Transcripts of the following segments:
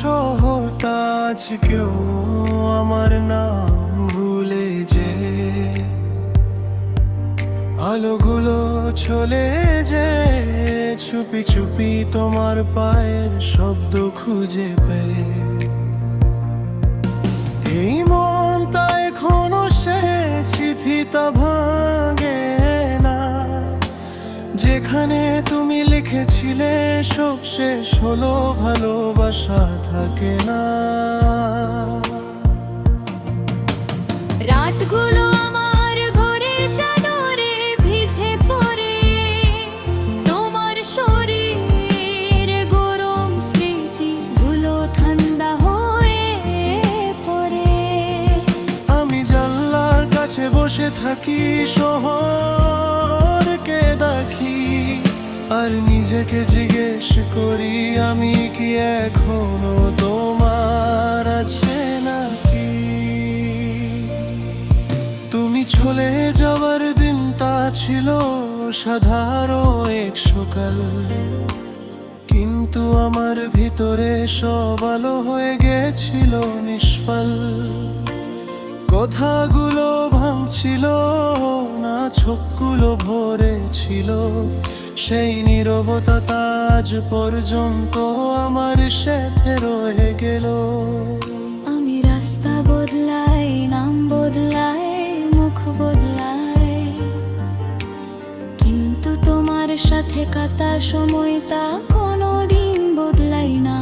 সহ তাজ কেউ আমার নাম ভুলে যে আলোগুলো চলে যে চুপি চুপি তোমার পায়ের শব্দ খুঁজে পেয়ে এই মনটা এখনো সে চিঠিটা ভাঙে না যেখানে তুমি লিখেছিলে সব শেষ হলো ভালোবাসা থাকে না। রাতগুলো আমার ঘরের চাদরে ভিজে পড়ে তোমার শরীর গরম স্মৃতিগুলো ঠান্ডা হয়ে পড়ে। আমি জানলার কাছে বসে থাকি শহরকে দেখি আর নিজেকে জিজ্ঞেস করি আমি কি এখনো তোমার আছে নাকি। তুমি চলে যাওয়ার দিনটা ছিল সাধারণ এক সকাল কিন্তু আমার ভিতরে সব আলো হয়ে গেছিল নিষ্ফল। কথাগুলো ভাঙছিল না চোখগুলো ভরে ছিল সেই নীরবতা আজ পর্যন্ত আমার সাথে রয়ে গেল। আমি রাস্তা বদলাই নাম বদলাই মুখ বদলাই কিন্তু তোমার সাথে কাটা সময়টা কোনো দিন বদলাই না।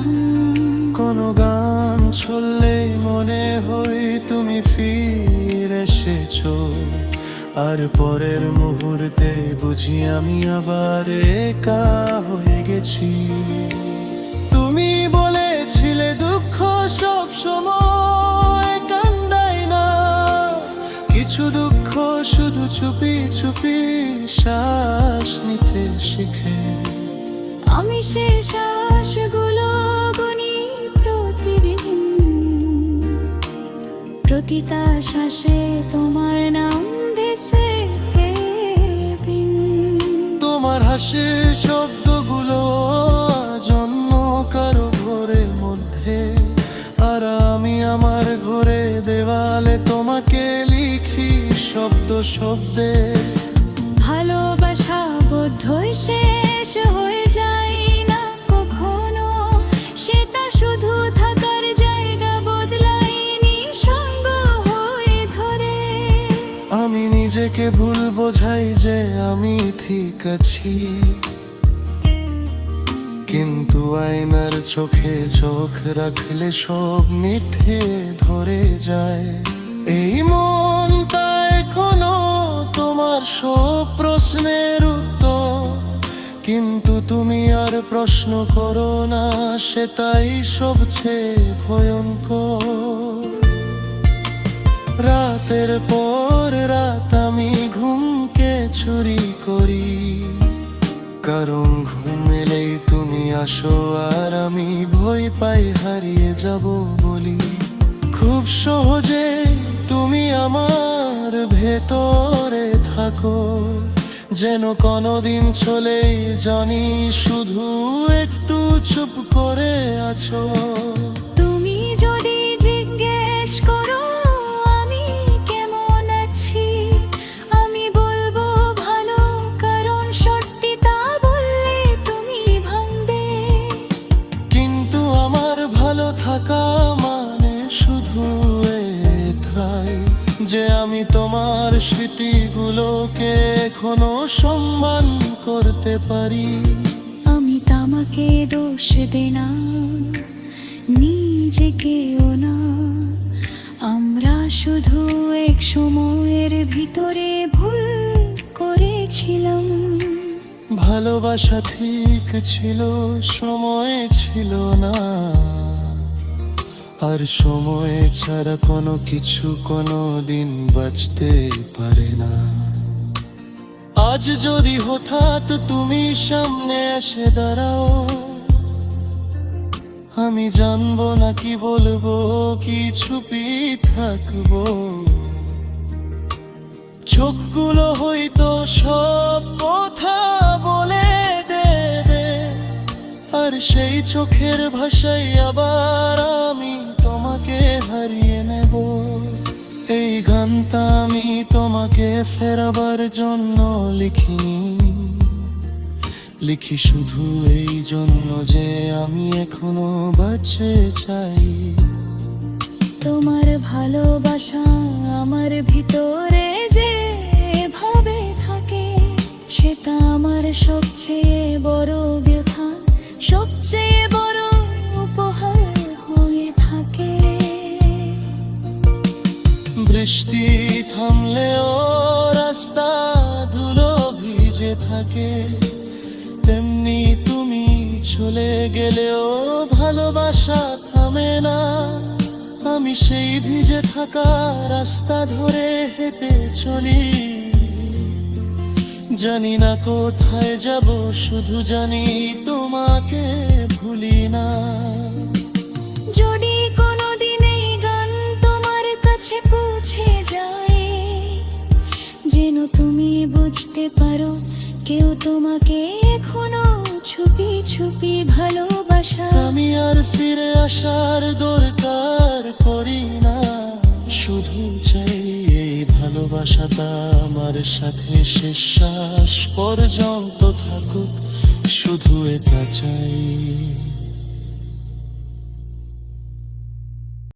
কোনো গান শুনলে মনে হয় তুমি ফিরে এসেছো আর পরের মুহূর্তে বুঝি আমি আবার একা হয়ে গেছি। তুমি বলেছিলে দুঃখ সব সময় কান্দাই না কিছু দুঃখ শুধু চুপি চুপি শ্বাস নিতে শিখে। আমি সে শ্বাসগুলো গুনি প্রতিদিন প্রতিটা শ্বাসে তোমার নাম ভেসে বিন। তোমার হাসি শব্দগুলো জন্ম কারো ঘরের মধ্যে আর আমি আমার ঘরে দেওয়ালে তোমাকে লিখি শব্দ শব্দে। ভালোবাসা বোধহয় শেষ হয়ে যায় না কখনো সেটা শুধু থাকার জায়গা বদলায়নি সঙ্গ হয়ে ঘরে। আমি নিজেকে ভুল বোঝাই যে আমি ঠিক আছি কিন্তু আয়নার চোখে চোখ রাখলে সব মিথ্যে ধরে যায়। এই মনটা এখনো তোমার সব প্রশ্নের উত্তর কিন্তু তুমি আর প্রশ্ন করো না সেটাই সবচেয়ে ভয়ঙ্কর। রাতের পর রাত আমি ঘুমকে চুরি করি কারণ ঘুম এলেই তুমি আসো আর আমি ভয় পাই হারিয়ে যাব বলি। খুব সহজে তুমি আমার ভেতরে থাকো যেন কোনোদিন চলেই জানি শুধু একটু চুপ করে আছো। তুমি যদি জিজ্ঞেস করো আমি কেমন আছি আমি বলবো ভালো কারণ সত্যিটা বললে তুমি ভাঙবে। কিন্তু আমার ভালো থাকা মানে শুধু এটাই যে আমি তোমার স্মৃতিগুলোকে এখনো সম্মান করতে পারি। আমি তোমাকে দোষ দে না নিজেকেও না আমরা শুধু এক সময়ের ভিতরে ভুল করেছিলাম। ভালোবাসা ঠিক ছিল সময় ছিল না আর সময় ছাড়া কোনো কিছু কোনো দিন বাঁচতে পারে না। আজ যদি হঠাৎ তুমি সামনে এসে দাঁড়াও আমি জানবো না কি বলবো কি চুপি থাকবো। চোখগুলো হয়তো সব কথা বলে দেবে আর সেই চোখের ভাষায় আবার আমি তোমাকে হারিয়ে নেব। এই গানটা আমি তোমাকে ফেরাবার জন্য লিখিনি, লিখি শুধু এই জন্য যে আমি এখনো বাঁচতে চাই। তোমার ভালোবাসা আমার ভিতরে যে ভাবে থাকে, সেটা আমার সবচেয়ে বড় ব্যথা, সবচেয়ে বড় উপহার হয়ে থাকে। বৃষ্টি থামলেও রাস্তা ধুলো ভিজে থাকে, তেমনি তুমি চলে গেলেও ভালোবাসা থামে না। আমি সেই ভিজে থাকা রাস্তা ধরে হেঁটে চলি, জানি না কোথায় যাব, শুধু জানি তোমাকে ভুলি না। যদি কোনোদিন এই গান তোমার কাছে পৌঁছে যায়, যেন তুমি বুঝতে পারো কেউ তোমাকে এখনো ছুপি ছুপি ভালোবাসা। আমি আর ফিরে আসার দরকার করি না, শুধু চাই এই ভালোবাসাটা আমার সাথে শেষ শ্বাস পর্যন্ত থাকুক, শুধু এটা চাই।